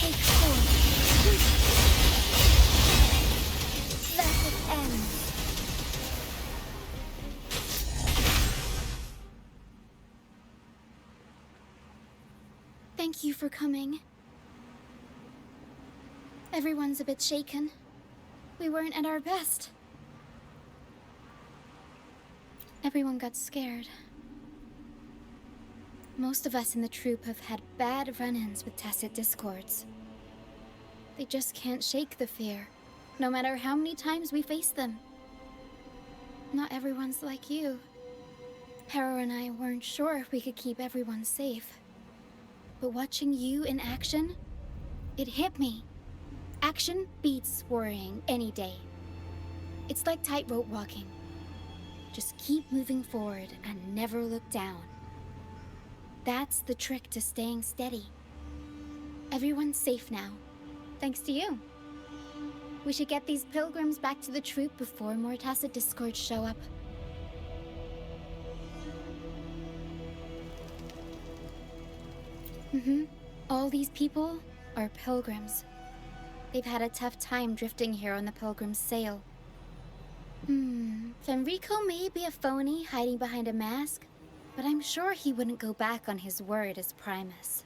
take 4. Let it end. Thank you for coming. Everyone's a bit shaken. We weren't at our best. Everyone got scared. Most of us in the troupe have had bad run-ins with tacit discords. They just can't shake the fear, no matter how many times we face them. Not everyone's like you. Harrow and I weren't sure if we could keep everyone safe. But watching you in action, it hit me. Action beats worrying any day. It's like tightrope walking. Just keep moving forward and never look down. That's the trick to staying steady. Everyone's safe now, thanks to you. We should get these pilgrims back to the troupe before more tacit discords show up. All these people are pilgrims. They've had a tough time drifting here on the pilgrim's sail. Fenrico may be a phony hiding behind a mask, but I'm sure he wouldn't go back on his word as Primus.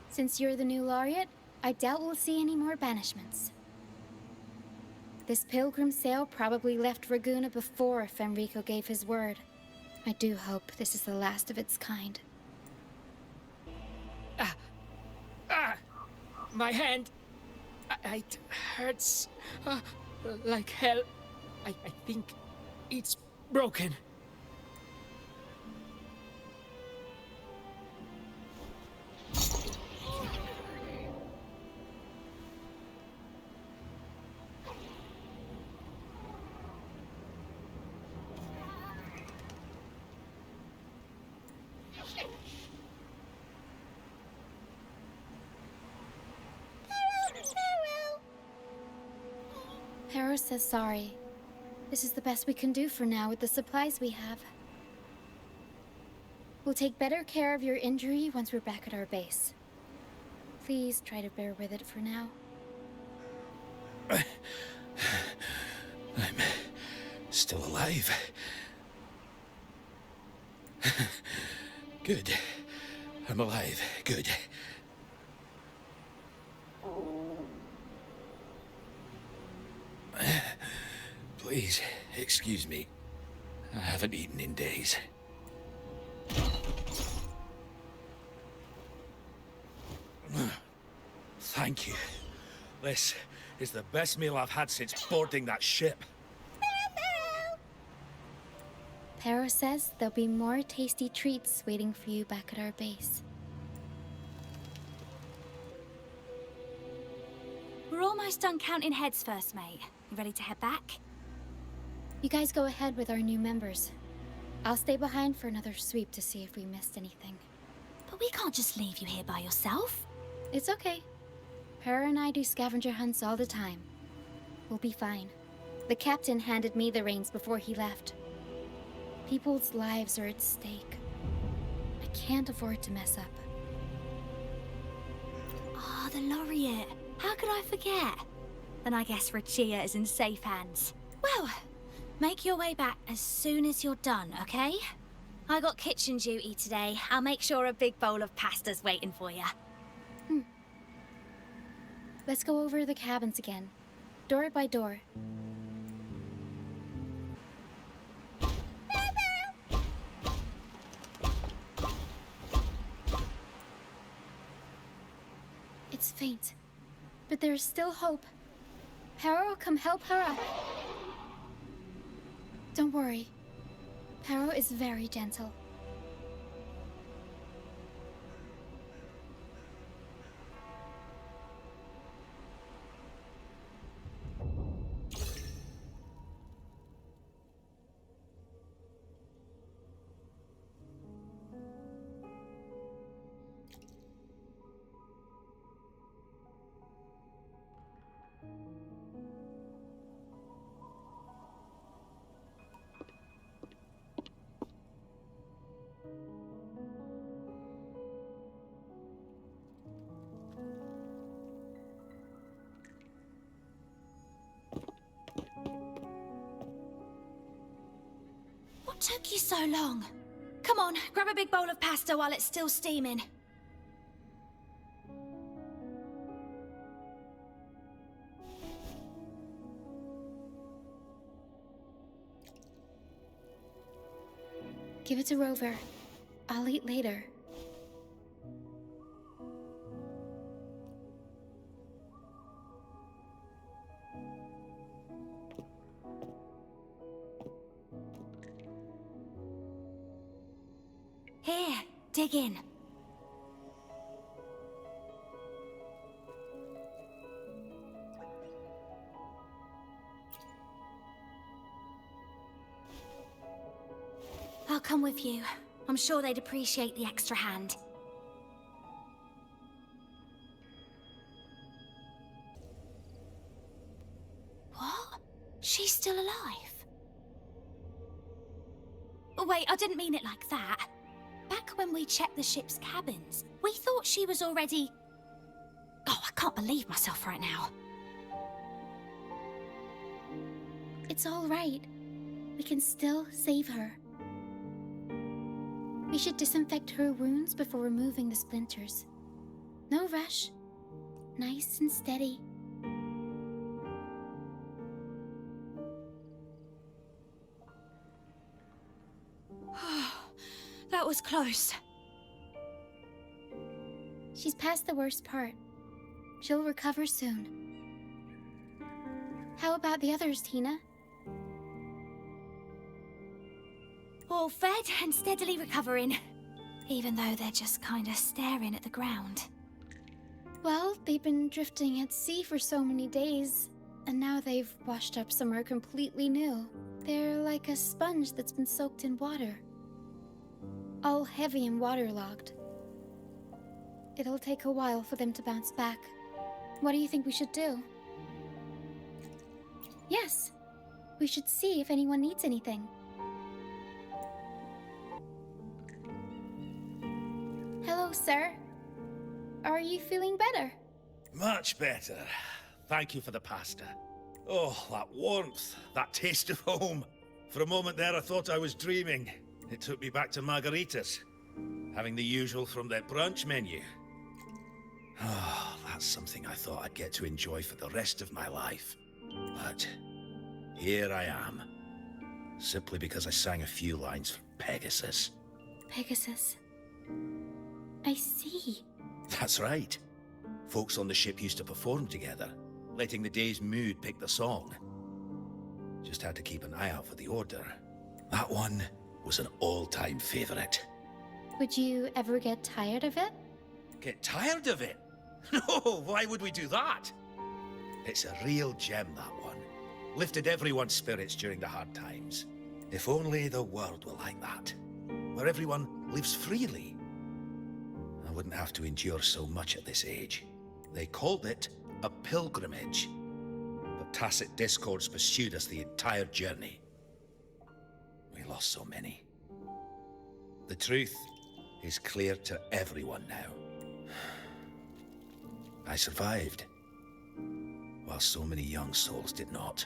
Since you're the new laureate, I doubt we'll see any more banishments. This pilgrim sail probably left Raguna before Fenrico gave his word. I do hope this is the last of its kind. My hand. It hurts like hell. I think it's broken. Harrow says sorry. This is the best we can do for now with the supplies we have. We'll take better care of your injury once we're back at our base. Please try to bear with it for now. I'm still alive. Good. I'm alive. Good. Please, excuse me. I haven't eaten in days. Thank you. This is the best meal I've had since boarding that ship. Harrow says there'll be more tasty treats waiting for you back at our base. We're almost done counting heads first, mate. You ready to head back? You guys go ahead with our new members. I'll stay behind for another sweep to see if we missed anything. But we can't just leave you here by yourself. It's okay. Harrow and I do scavenger hunts all the time. We'll be fine. The captain handed me the reins before he left. People's lives are at stake. I can't afford to mess up. Ah, the laureate. How could I forget? Then I guess Roccia is in safe hands. Well, make your way back as soon as you're done, okay? I got kitchen duty today. I'll make sure a big bowl of pasta's waiting for you. Let's go over the cabins again, door by door. It's faint, but there's still hope. Harrow, come help her up. Don't worry. Harrow is very gentle. took you so long? Come on, grab a big bowl of pasta while it's still steaming. Give it to Rover. I'll eat later. Here, dig in. I'll come with you. I'm sure they'd appreciate the extra hand. What? She's still alive? Oh, wait, I didn't mean it like that. Back when we checked the ship's cabins, we thought she was already... Oh, I can't believe myself right now. It's all right. We can still save her. We should disinfect her wounds before removing the splinters. No rush. Nice and steady. That was close. She's past the worst part. She'll recover soon. How about the others, Tina? All fed and steadily recovering. Even though they're just kinda staring at the ground. Well, they've been drifting at sea for so many days, and now they've washed up somewhere completely new. They're like a sponge that's been soaked in water. All heavy and waterlogged. It'll take a while for them to bounce back. What do you think we should do? Yes, we should see if anyone needs anything. Hello, sir. Are you feeling better? Much better. Thank you for the pasta. Oh, that warmth, that taste of home. For a moment there, I thought I was dreaming. It took me back to margaritas, having the usual from their brunch menu. Oh, that's something I thought I'd get to enjoy for the rest of my life. But here I am, simply because I sang a few lines from Pegasus. Pegasus. I see. That's right. Folks on the ship used to perform together, letting the day's mood pick the song. Just had to keep an eye out for the order. That one was an all-time favorite. Would you ever get tired of it? Get tired of it? No, why would we do that? It's a real gem, that one. Lifted everyone's spirits during the hard times. If only the world were like that, where everyone lives freely. I wouldn't have to endure so much at this age. They called it a pilgrimage, but tacit discords pursued us the entire journey. We lost so many. The truth is clear to everyone now. I survived, while so many young souls did not.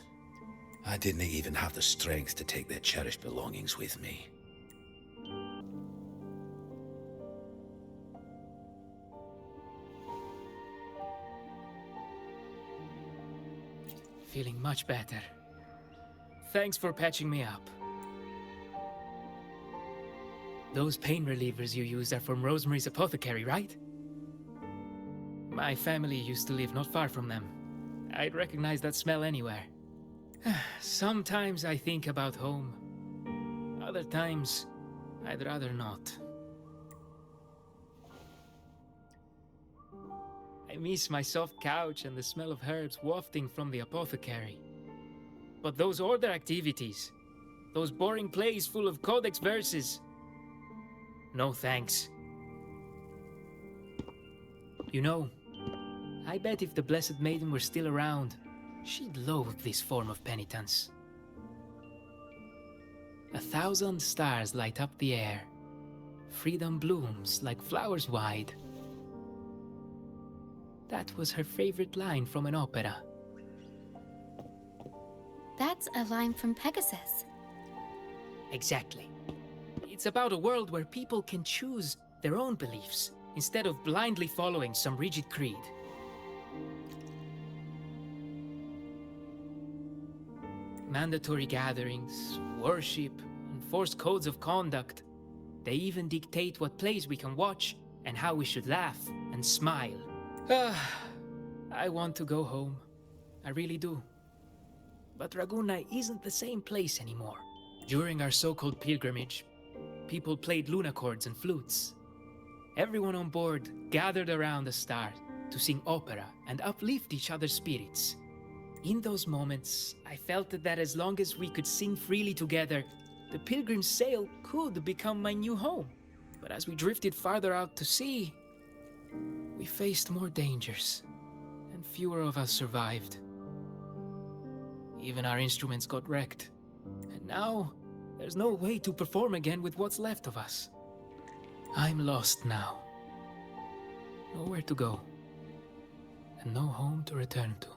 I didn't even have the strength to take their cherished belongings with me. Feeling much better. Thanks for patching me up. Those pain relievers you used are from Rosemary's apothecary, right? My family used to live not far from them. I'd recognize that smell anywhere. Sometimes I think about home. Other times, I'd rather not. I miss my soft couch and the smell of herbs wafting from the apothecary. But those order activities, those boring plays full of codex verses, no thanks. You know, I bet if the Blessed Maiden were still around, she'd loathe this form of penitence. 1,000 stars light up the air. Freedom blooms like flowers wide. That was her favorite line from an opera. That's a line from Pegasus. Exactly. It's about a world where people can choose their own beliefs instead of blindly following some rigid creed. Mandatory gatherings, worship, enforced codes of conduct. They even dictate what plays we can watch and how we should laugh and smile. I want to go home. I really do. But Raguna isn't the same place anymore. During our so-called pilgrimage, people played lunacords and flutes. Everyone on board gathered around the star to sing opera and uplift each other's spirits. In those moments, I felt that as long as we could sing freely together, the Pilgrim's Sail could become my new home. But as we drifted farther out to sea, we faced more dangers, and fewer of us survived. Even our instruments got wrecked, and now there's no way to perform again with what's left of us. I'm lost now. Nowhere to go, and no home to return to.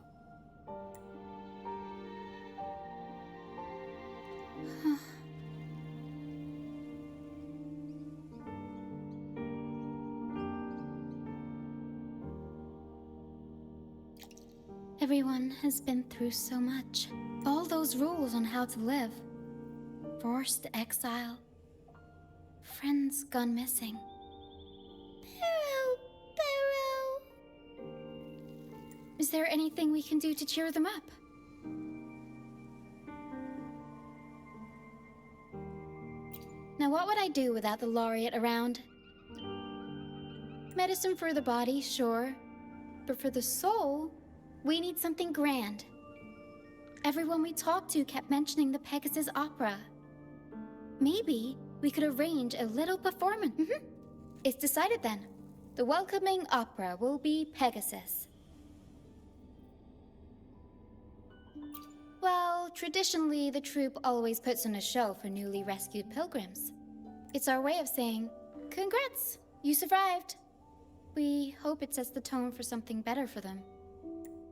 Everyone has been through so much. All those rules on how to live. Forced exile. Friends gone missing. Barrow. Is there anything we can do to cheer them up? Now what would I do without the laureate around? Medicine for the body, sure. But for the soul, we need something grand. Everyone we talked to kept mentioning the Pegasus Opera. Maybe we could arrange a little performance. It's decided then. The welcoming opera will be Pegasus. Well, traditionally, the troupe always puts on a show for newly rescued pilgrims. It's our way of saying, congrats, you survived. We hope it sets the tone for something better for them.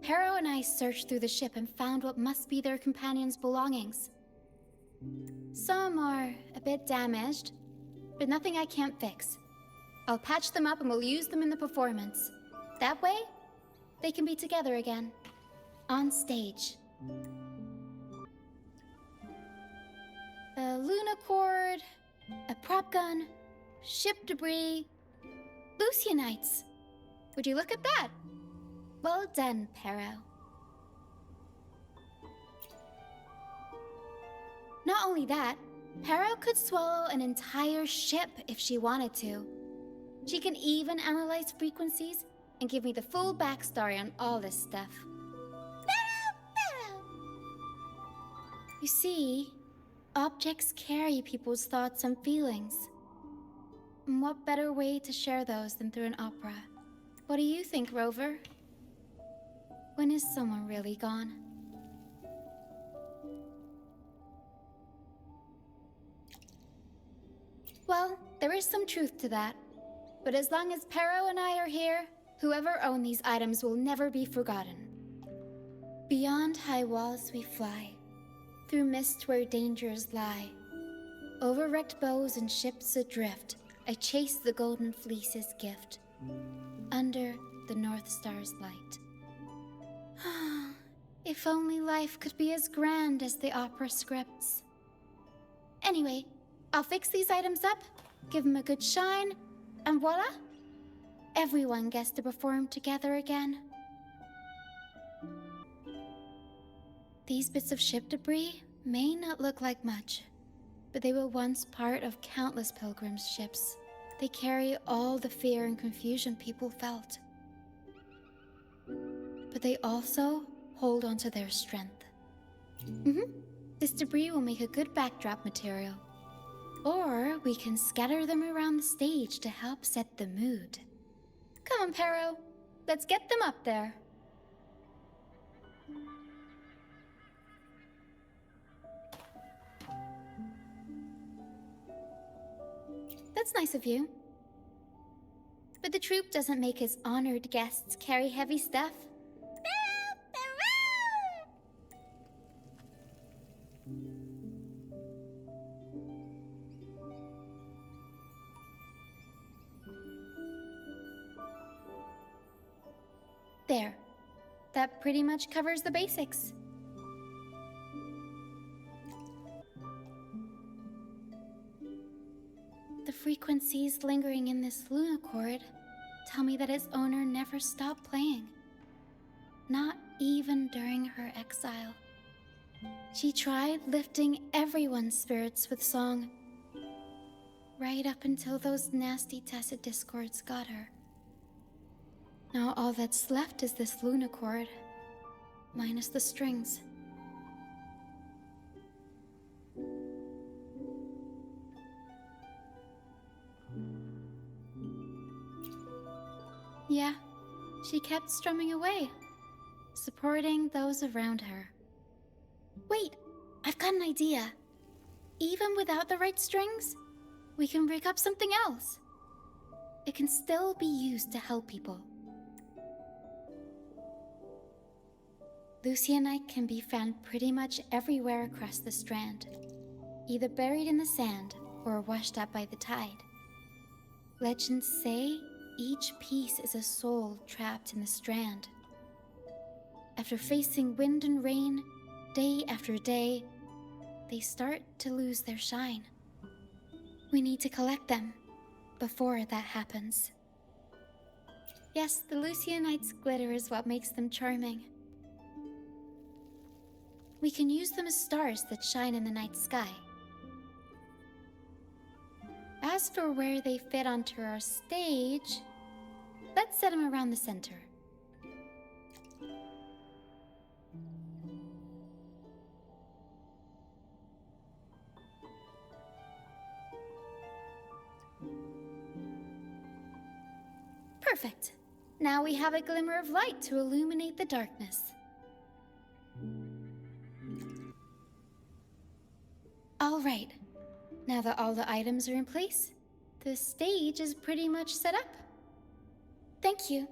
Pero and I searched through the ship and found what must be their companions' belongings. Some are a bit damaged, but nothing I can't fix. I'll patch them up and we'll use them in the performance. That way, they can be together again. On stage. A lunacord, a prop gun, ship debris, Lucianites. Would you look at that? Well done, Pero. Not only that, Pero could swallow an entire ship if she wanted to. She can even analyze frequencies and give me the full backstory on all this stuff. Pero! You see, objects carry people's thoughts and feelings. And what better way to share those than through an opera? What do you think, Rover? When is someone really gone? Well, there is some truth to that. But as long as Pero and I are here, whoever owned these items will never be forgotten. Beyond high walls we fly, through mist where dangers lie. Over wrecked bows and ships adrift, I chase the golden fleece's gift, under the North Star's light. If only life could be as grand as the opera scripts. Anyway, I'll fix these items up, give them a good shine, and voila! Everyone gets to perform together again. These bits of ship debris may not look like much, but they were once part of countless pilgrims' ships. They carry all the fear and confusion people felt. But they also hold onto their strength. This debris will make a good backdrop material. Or we can scatter them around the stage to help set the mood. Come on, Pero. Let's get them up there. That's nice of you. But the troupe doesn't make its honored guests carry heavy stuff. There. That pretty much covers the basics. The frequencies lingering in this lunochord tell me that its owner never stopped playing. Not even during her exile. She tried lifting everyone's spirits with song, right up until those nasty tacit discords got her. Now all that's left is this lunochord, minus the strings. Yeah, she kept strumming away, supporting those around her. Wait, I've got an idea. Even without the right strings, we can rig up something else. It can still be used to help people. Lucianite can be found pretty much everywhere across the strand, either buried in the sand or washed up by the tide. Legends say each piece is a soul trapped in the strand. After facing wind and rain, day after day, they start to lose their shine. We need to collect them before that happens. Yes, the Lucianite's glitter is what makes them charming. We can use them as stars that shine in the night sky. As for where they fit onto our stage, let's set them around the center. Perfect. Now we have a glimmer of light to illuminate the darkness. All right. Now that all the items are in place, the stage is pretty much set up. Thank you.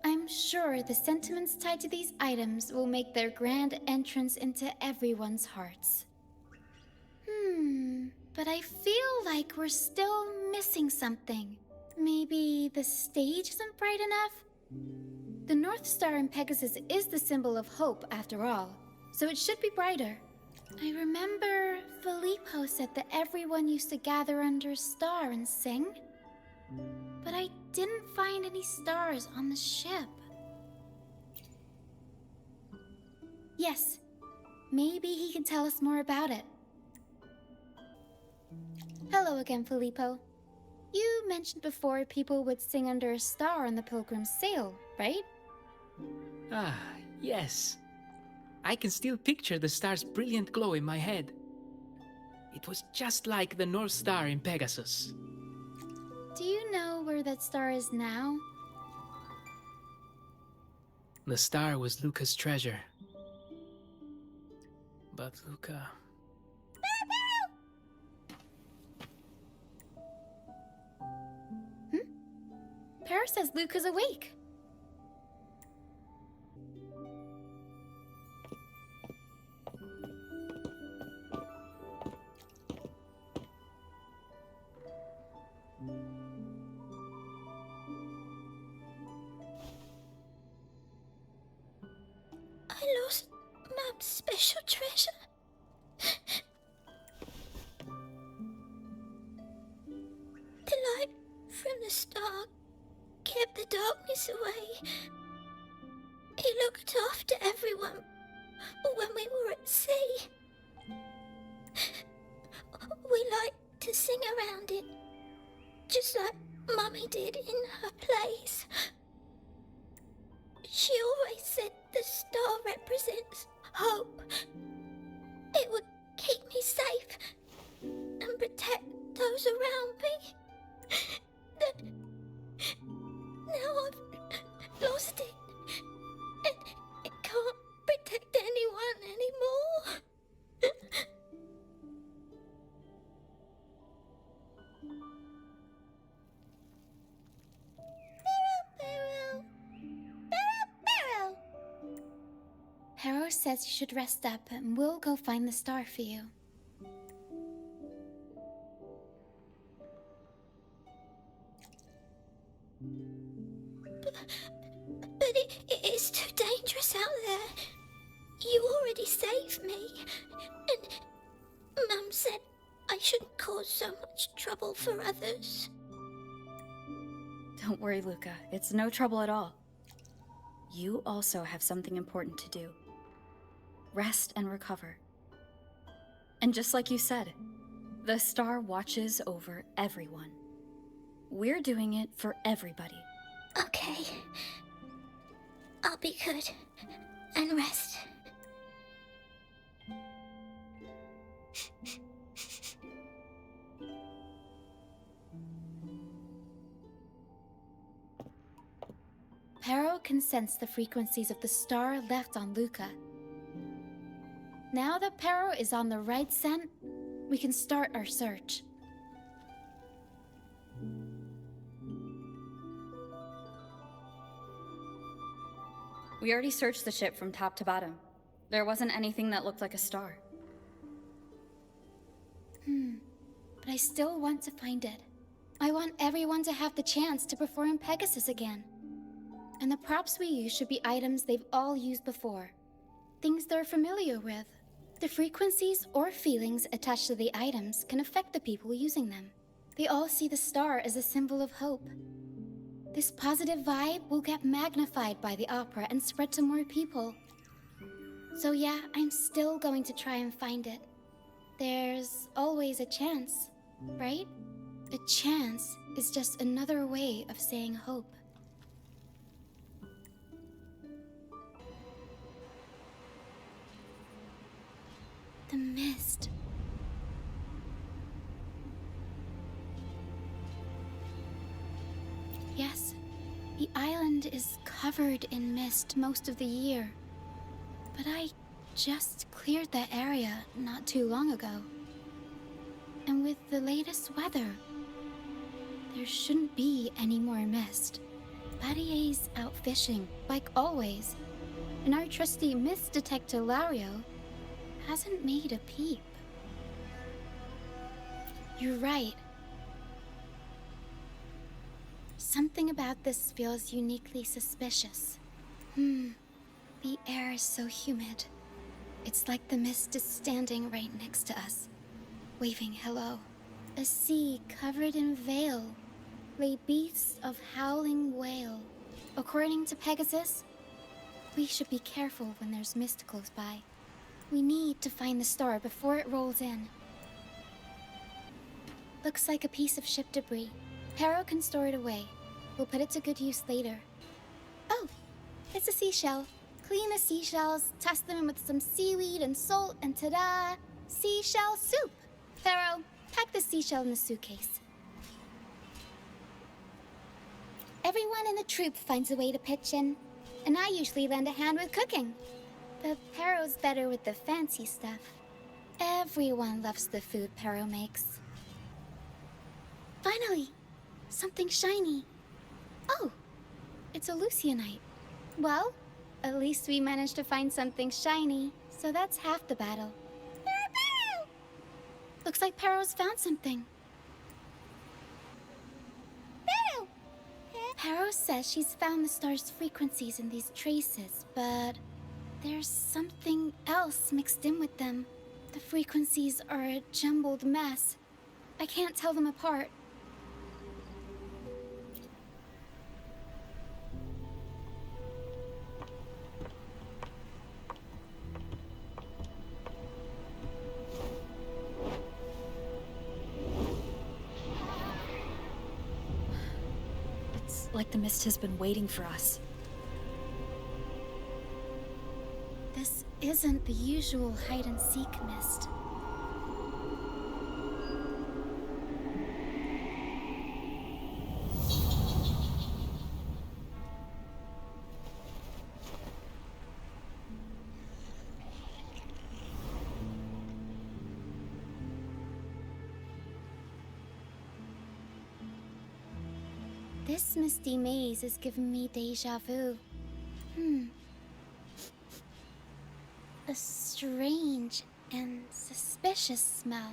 I'm sure the sentiments tied to these items will make their grand entrance into everyone's hearts. But I feel like we're still missing something. Maybe the stage isn't bright enough? The North Star in Pegasus is the symbol of hope, after all, so it should be brighter. I remember Filippo said that everyone used to gather under a star and sing, but I didn't find any stars on the ship. Yes, maybe he can tell us more about it. Hello again, Filippo. You mentioned before people would sing under a star on the Pilgrim's Sail, right? Ah, yes. I can still picture the star's brilliant glow in my head. It was just like the North Star in Pegasus. Do you know where that star is now? The star was Luca's treasure. But Luca... Paris says Luca's awake. I lost my special treasure. The light from the star kept the darkness away. He looked after everyone when we were at sea. We liked to sing around it, just like Mummy did in her plays. She always said the star represents hope. It would keep me safe and protect those around me. Now I've lost it, and it can't protect anyone anymore. Harrow says you should rest up and we'll go find the star for you. But it's too dangerous out there. You already saved me. And Mum said I shouldn't cause so much trouble for others. Don't worry, Luca. It's no trouble at all. You also have something important to do. Rest and recover. And just like you said, the star watches over everyone. We're doing it for everybody. Okay. I'll be good. And rest. Pero can sense the frequencies of the star left on Luca. Now that Pero is on the right scent, we can start our search. We already searched the ship from top to bottom. There wasn't anything that looked like a star. But I still want to find it. I want everyone to have the chance to perform Pegasus again. And the props we use should be items they've all used before. Things they're familiar with. The frequencies or feelings attached to the items can affect the people using them. They all see the star as a symbol of hope. This positive vibe will get magnified by the opera and spread to more people. So yeah, I'm still going to try and find it. There's always a chance, right? A chance is just another way of saying hope. The mist. Yes, the island is covered in mist most of the year. But I just cleared that area not too long ago. And with the latest weather, there shouldn't be any more mist. Battier's out fishing, like always. And our trusty mist detector Lario hasn't made a peep. You're right. Something about this feels uniquely suspicious. The air is so humid. It's like the mist is standing right next to us, waving hello. A sea covered in veil lay beasts of howling whale. According to Pegasus, we should be careful when there's mist close by. We need to find the star before it rolls in. Looks like a piece of ship debris. Pero can store it away. We'll put it to good use later. Oh, it's a seashell. Clean the seashells, toss them in with some seaweed and salt, and ta-da! Seashell soup! Pharaoh, pack the seashell in the suitcase. Everyone in the troupe finds a way to pitch in, and I usually lend a hand with cooking. But Pero's better with the fancy stuff. Everyone loves the food Pero makes. Finally, something shiny. Oh, it's a Lucianite. Well, at least we managed to find something shiny, so that's half the battle. Looks like Pero's found something. Pero says she's found the star's frequencies in these traces, but there's something else mixed in with them. The frequencies are a jumbled mess. I can't tell them apart. It's like the mist has been waiting for us. This isn't the usual hide-and-seek mist. This misty maze is giving me déjà vu. A strange and suspicious smell.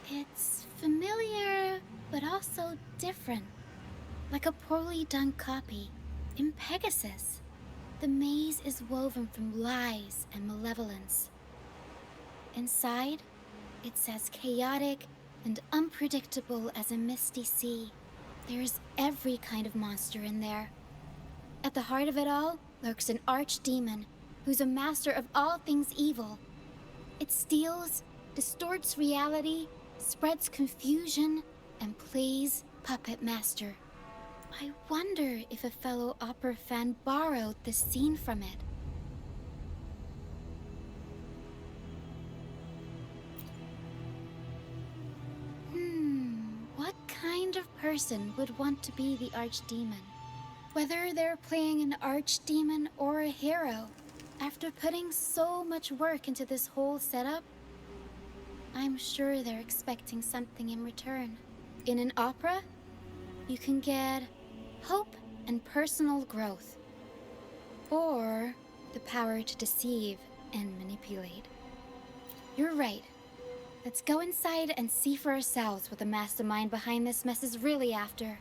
It's familiar, but also different. Like a poorly done copy in Pegasus. The maze is woven from lies and malevolence. Inside, it's as chaotic and unpredictable as a misty sea. There's every kind of monster in there. At the heart of it all lurks an archdemon who's a master of all things evil. It steals, distorts reality, spreads confusion, and plays puppet master. I wonder if a fellow opera fan borrowed this scene from it. What kind of person would want to be the archdemon? Whether they're playing an archdemon or a hero, after putting so much work into this whole setup, I'm sure they're expecting something in return. In an opera, you can get hope and personal growth, or the power to deceive and manipulate. You're right. Let's go inside and see for ourselves what the mastermind behind this mess is really after.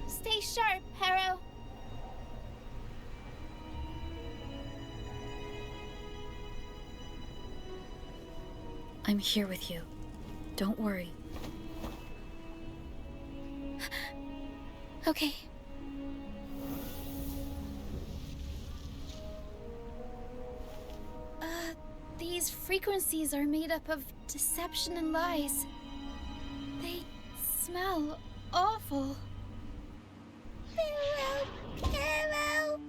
Stay sharp, Hellow. I'm here with you. Don't worry. Okay. These frequencies are made up of deception and lies. They smell awful. Hello!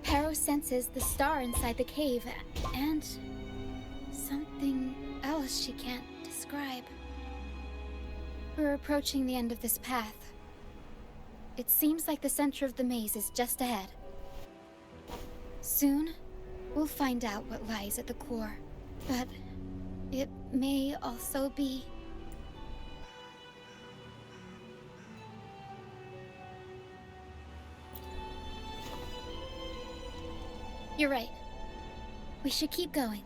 Pero senses the star inside the cave, and something else she can't describe. We're approaching the end of this path. It seems like the center of the maze is just ahead. Soon, we'll find out what lies at the core. But it may also be... You're right. We should keep going.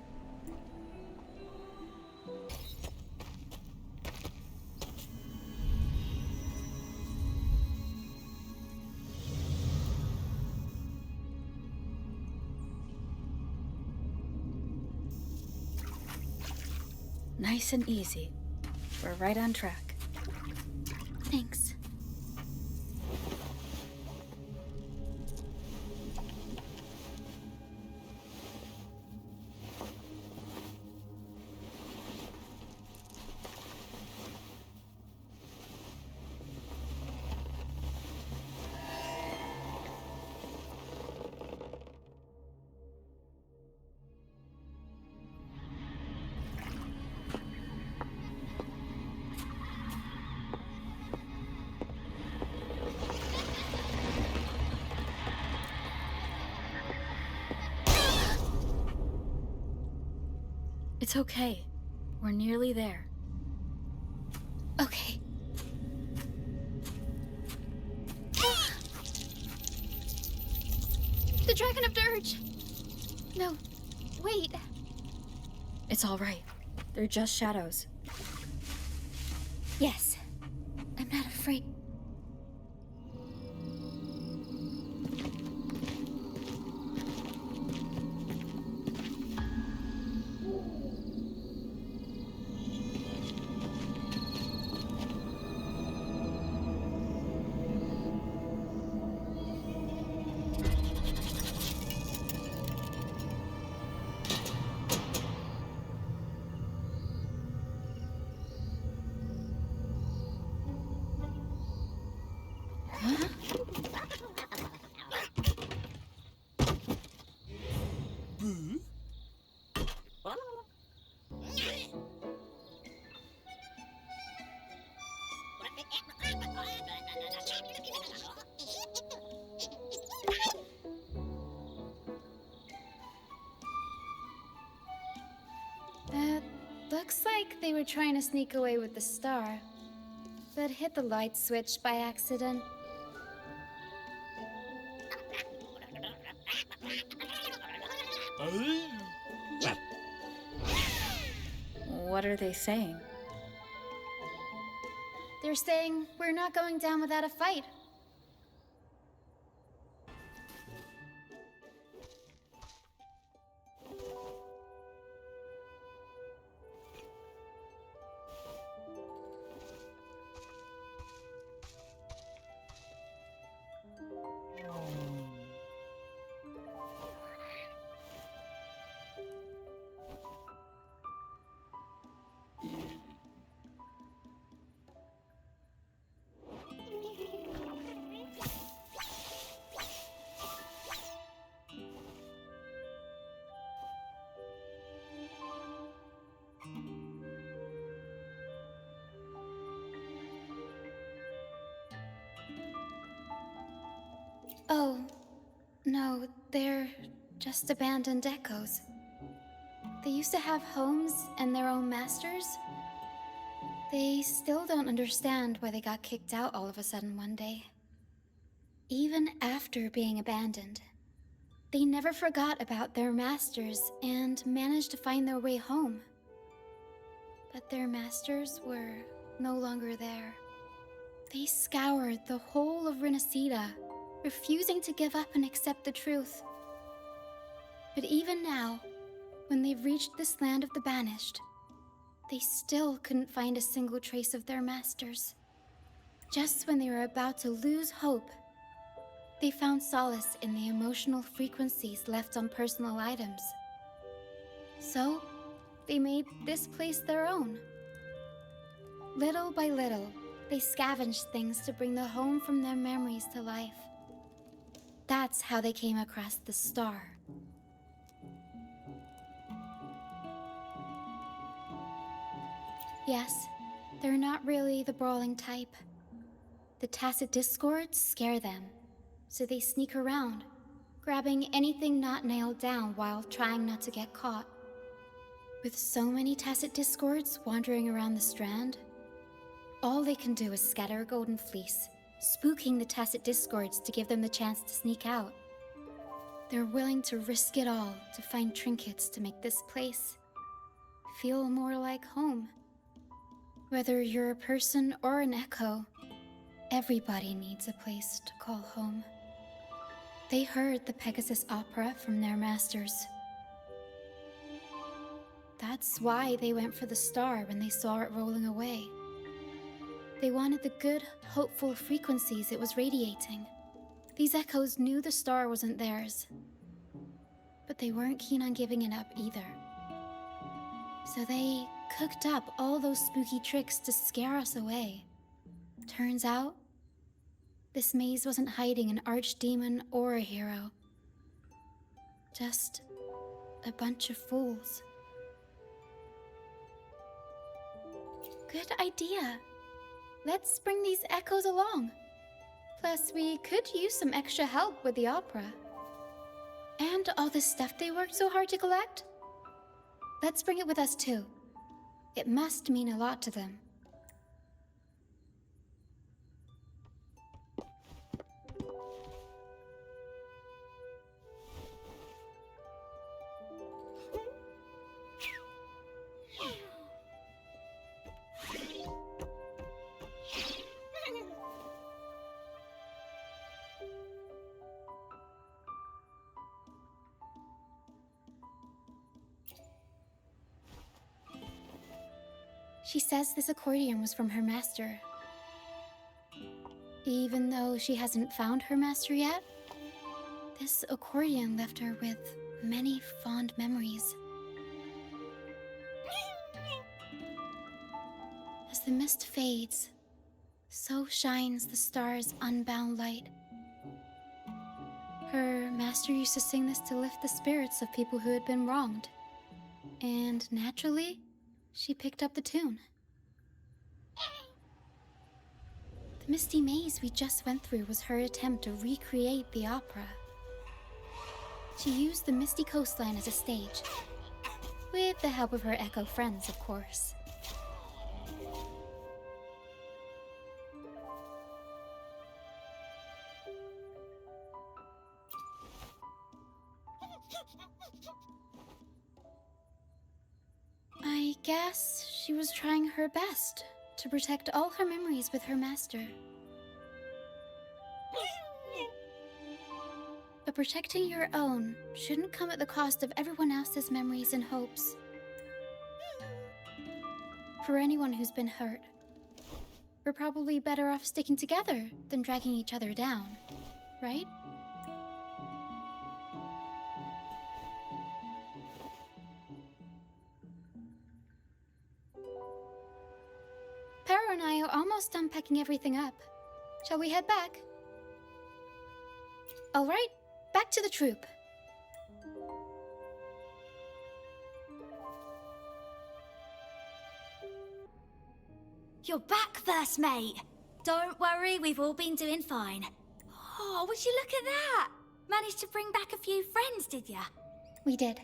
Nice and easy. We're right on track. Thanks. It's okay. We're nearly there. Okay. The Dragon of Dirge! No, wait. It's all right. They're just shadows. Yes, I'm not afraid. Looks like they were trying to sneak away with the star, but hit the light switch by accident. What are they saying? They're saying we're not going down without a fight. Oh, no, they're just abandoned echoes. They used to have homes and their own masters. They still don't understand why they got kicked out all of a sudden one day. Even after being abandoned, they never forgot about their masters and managed to find their way home. But their masters were no longer there. They scoured the whole of Renacida, refusing to give up and accept the truth. But even now, when they've reached this land of the banished, they still couldn't find a single trace of their masters. Just when they were about to lose hope, they found solace in the emotional frequencies left on personal items. So, they made this place their own. Little by little, they scavenged things to bring the home from their memories to life. That's how they came across the star. Yes, they're not really the brawling type. The tacit discords scare them, so they sneak around, grabbing anything not nailed down while trying not to get caught. With so many tacit discords wandering around the strand, all they can do is scatter a golden fleece, spooking the tacit discords to give them the chance to sneak out. They're willing to risk it all to find trinkets to make this place feel more like home. Whether you're a person or an echo, everybody needs a place to call home. They heard the Pegasus opera from their masters. That's why they went for the star when they saw it rolling away. They wanted the good, hopeful frequencies it was radiating. These echoes knew the star wasn't theirs, but they weren't keen on giving it up either. So they cooked up all those spooky tricks to scare us away. Turns out, this maze wasn't hiding an archdemon or a hero. Just a bunch of fools. Good idea. Let's bring these echoes along. Plus, we could use some extra help with the opera. And all the stuff they worked so hard to collect. Let's bring it with us too. It must mean a lot to them. She says this accordion was from her master. Even though she hasn't found her master yet, this accordion left her with many fond memories. As the mist fades, so shines the star's unbound light. Her master used to sing this to lift the spirits of people who had been wronged. And naturally, she picked up the tune. The misty maze we just went through was her attempt to recreate the opera. She used the misty coastline as a stage, with the help of her echo friends, of course. guess she was trying her best to protect all her memories with her master. But protecting your own shouldn't come at the cost of everyone else's memories and hopes. For anyone who's been hurt, we're probably better off sticking together than dragging each other down, right? Pero and I are almost done packing everything up. Shall we head back? All right, back to the troop. You're back, first mate. Don't worry, we've all been doing fine. Oh, would you look at that? Managed to bring back a few friends, did ya? We did.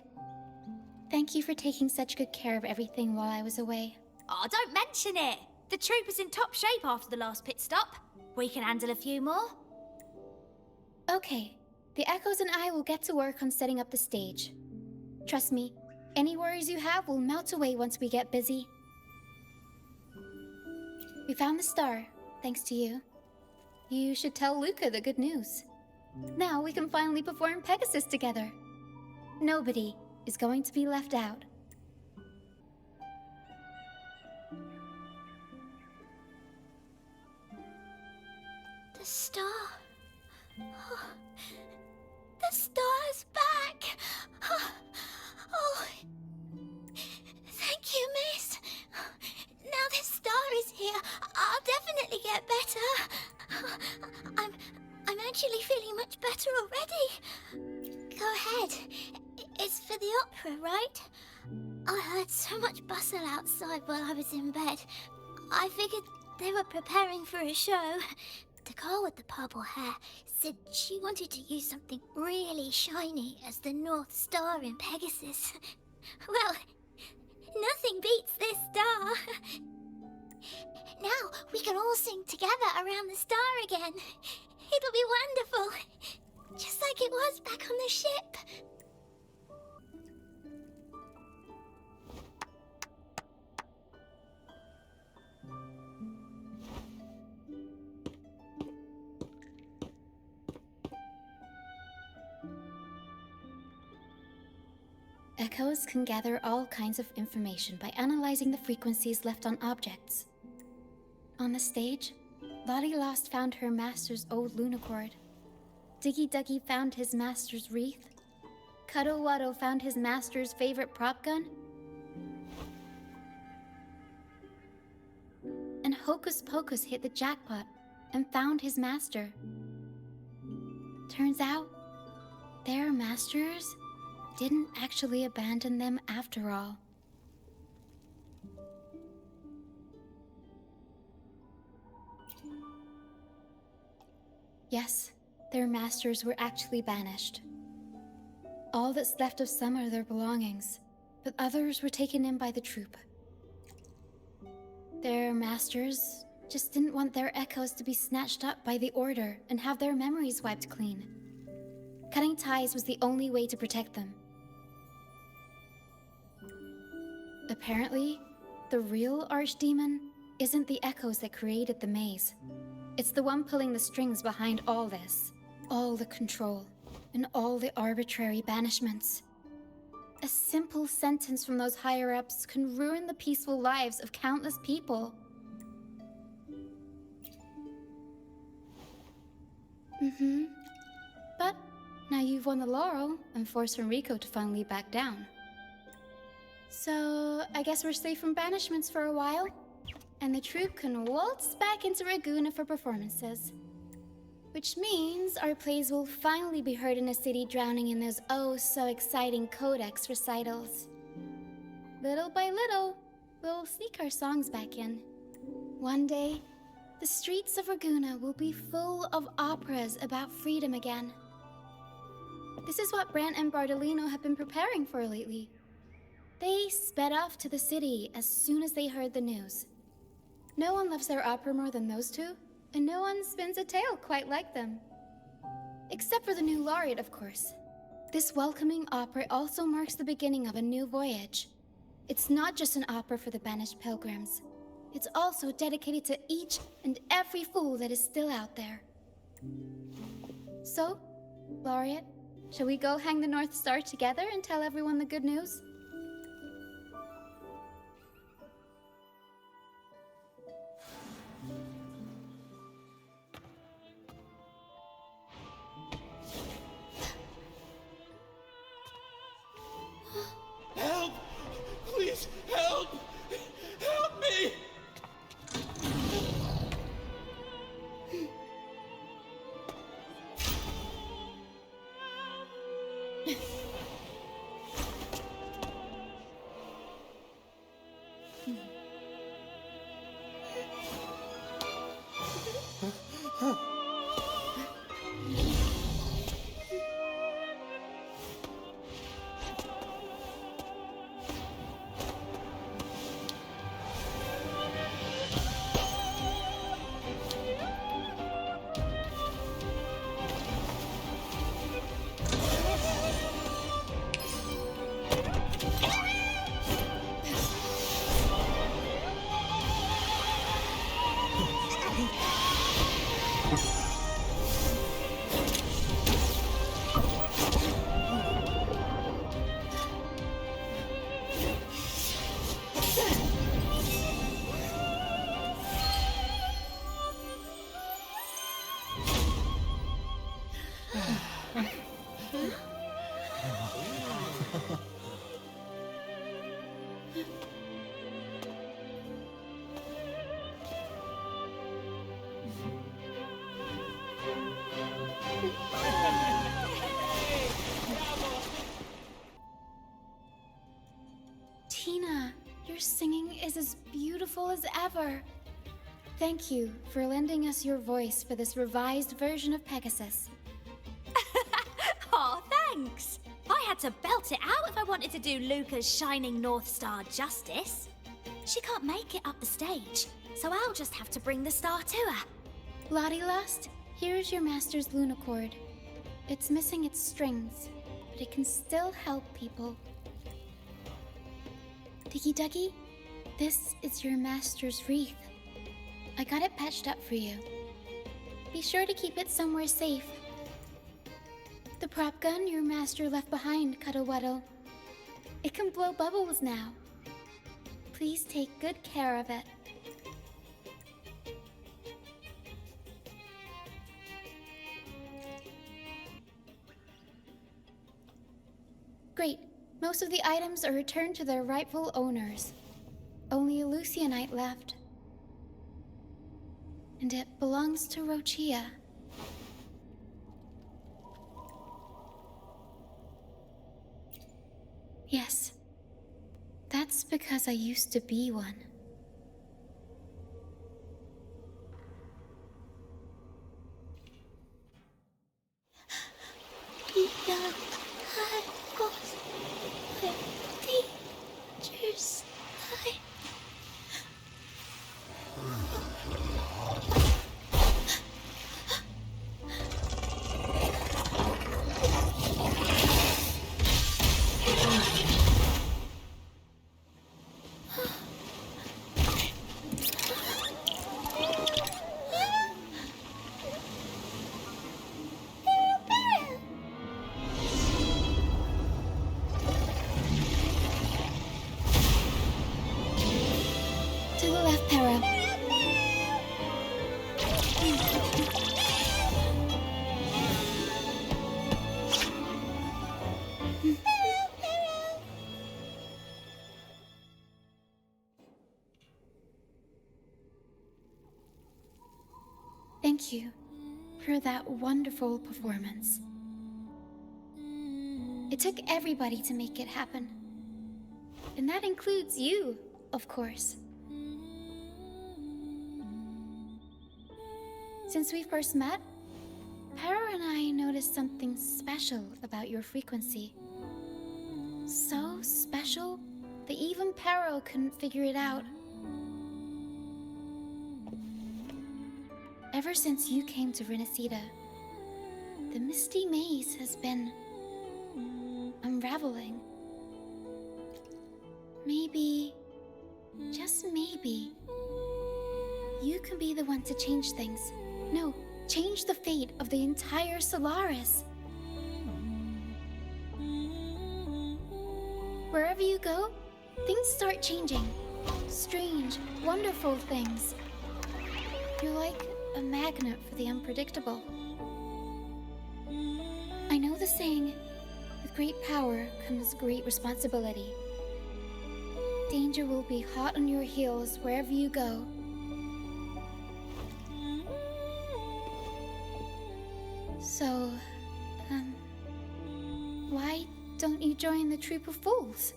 Thank you for taking such good care of everything while I was away. Oh, don't mention it. The troop was in top shape after the last pit stop. We can handle a few more. Okay, the Echoes and I will get to work on setting up the stage. Trust me, any worries you have will melt away once we get busy. We found the star, thanks to you. You should tell Luca the good news. Now we can finally perform Pegasus together. Nobody is going to be left out. The star. Oh, the star's back. Oh, thank you, miss. Now this star is here, I'll definitely get better. I'm actually feeling much better already. Go ahead. It's for the opera, right? I heard so much bustle outside while I was in bed. I figured they were preparing for a show. The girl with the purple hair said she wanted to use something really shiny as the North Star in Pegasus. Well, nothing beats this star. Now we can all sing together around the star again. It'll be wonderful, just like it was back on the ship. Echoes can gather all kinds of information by analyzing the frequencies left on objects. On the stage, Lottie Lost found her master's old lunicord. Diggy Duggy found his master's wreath. Cuddle Waddle found his master's favorite prop gun. And Hocus Pocus hit the jackpot and found his master. Turns out, their masters didn't actually abandon them after all. Yes, their masters were actually banished. All that's left of some are their belongings, but others were taken in by the troop. Their masters just didn't want their echoes to be snatched up by the Order and have their memories wiped clean. Cutting ties was the only way to protect them. Apparently, the real Archdemon isn't the echoes that created the maze. It's the one pulling the strings behind all this. All the control, and all the arbitrary banishments. A simple sentence from those higher-ups can ruin the peaceful lives of countless people. But now you've won the laurel and forced Enrico to finally back down. So, I guess we're safe from banishments for a while, and the troupe can waltz back into Ragusa for performances. Which means our plays will finally be heard in a city drowning in those oh-so-exciting codex recitals. Little by little, we'll sneak our songs back in. One day, the streets of Ragusa will be full of operas about freedom again. This is what Brant and Bardolino have been preparing for lately. They sped off to the city as soon as they heard the news. No one loves their opera more than those two, and no one spins a tale quite like them. Except for the new laureate, of course. This welcoming opera also marks the beginning of a new voyage. It's not just an opera for the banished pilgrims. It's also dedicated to each and every fool that is still out there. So, Laureate, shall we go hang the North Star together and tell everyone the good news? Help! Please, help! Help me! Tina, your singing is as beautiful as ever. Thank you for lending us your voice for this revised version of Pegasus. Aw, thanks! I had to belt it out if I wanted to do Luca's Shining North Star justice. She can't make it up the stage, so I'll just have to bring the star to her. Lottie Lust, here's your master's Lunacord. It's missing its strings, but it can still help people. Diggy Duggy, this is your master's wreath. I got it patched up for you. Be sure to keep it somewhere safe. The prop gun your master left behind, Cuddlewaddle. It can blow bubbles now. Please take good care of it. Great. Most of the items are returned to their rightful owners. Only a Lucianite left. And it belongs to Roccia. Yes. That's because I used to be one. Teachers, To the left, Para. Thank you for that wonderful performance. It took everybody to make it happen. And that includes you, of course. Since we first met, Para and I noticed something special about your frequency. So special that even Para couldn't figure it out. Ever since you came to Renacida, the misty maze has been unraveling. maybe, just maybe, you can be the one to change things. No, change the fate of the entire Solaris. Wherever you go, things start changing. Strange, wonderful things. You're like a magnet for the unpredictable. I know the saying, with great power comes great responsibility. Danger will be hot on your heels wherever you go. So, why don't you join the troop of fools?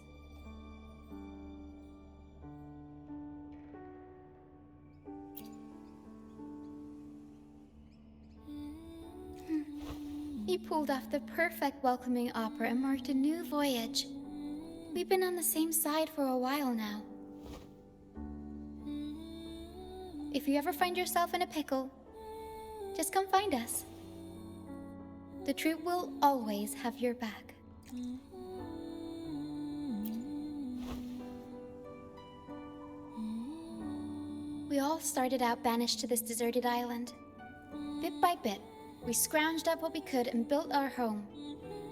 You pulled off the perfect welcoming opera and marked a new voyage. We've been on the same side for a while now. If you ever find yourself in a pickle, just come find us. The troop will always have your back. We all started out banished to this deserted island. Bit by bit, we scrounged up what we could and built our home.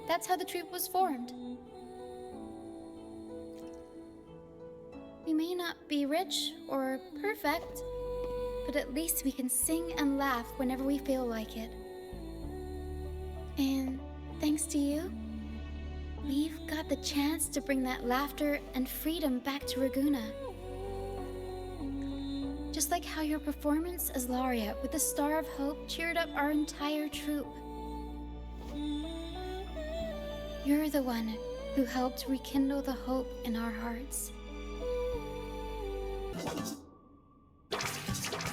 That's how the troop was formed. We may not be rich or perfect, but at least we can sing and laugh whenever we feel like it. And thanks to you, we've got the chance to bring that laughter and freedom back to Raguna. Just like how your performance as Laureate with the Star of Hope cheered up our entire troop. You're the one who helped rekindle the hope in our hearts.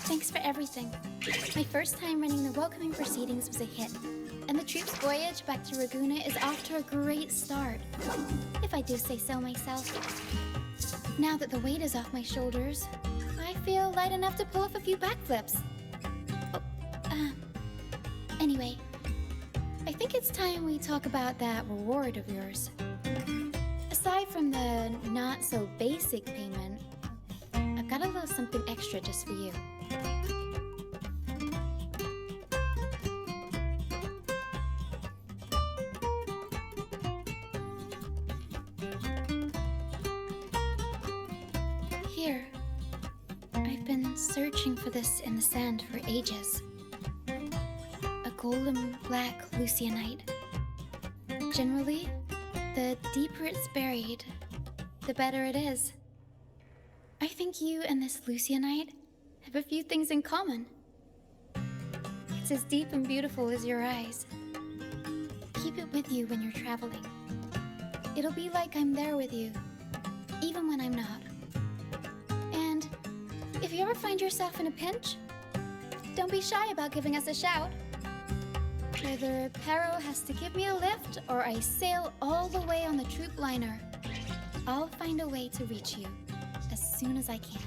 Thanks for everything. My first time running the welcoming proceedings was a hit, and the troop's voyage back to Raguna is off to a great start, if I do say so myself. Now that the weight is off my shoulders, I feel light enough to pull off a few backflips. Anyway, I think it's time we talk about that reward of yours. Aside from the not-so-basic payment, I've got a little something extra just for you. Here. I've been searching for this in the sand for ages. A golden black Lucianite. Generally, the deeper it's buried, the better it is. I think you and this Lucianite have a few things in common. It's as deep and beautiful as your eyes. Keep it with you when you're traveling. It'll be like I'm there with you, even when I'm not. And if you ever find yourself in a pinch, don't be shy about giving us a shout. Whether Perro has to give me a lift or I sail all the way on the troop liner, I'll find a way to reach you as soon as I can.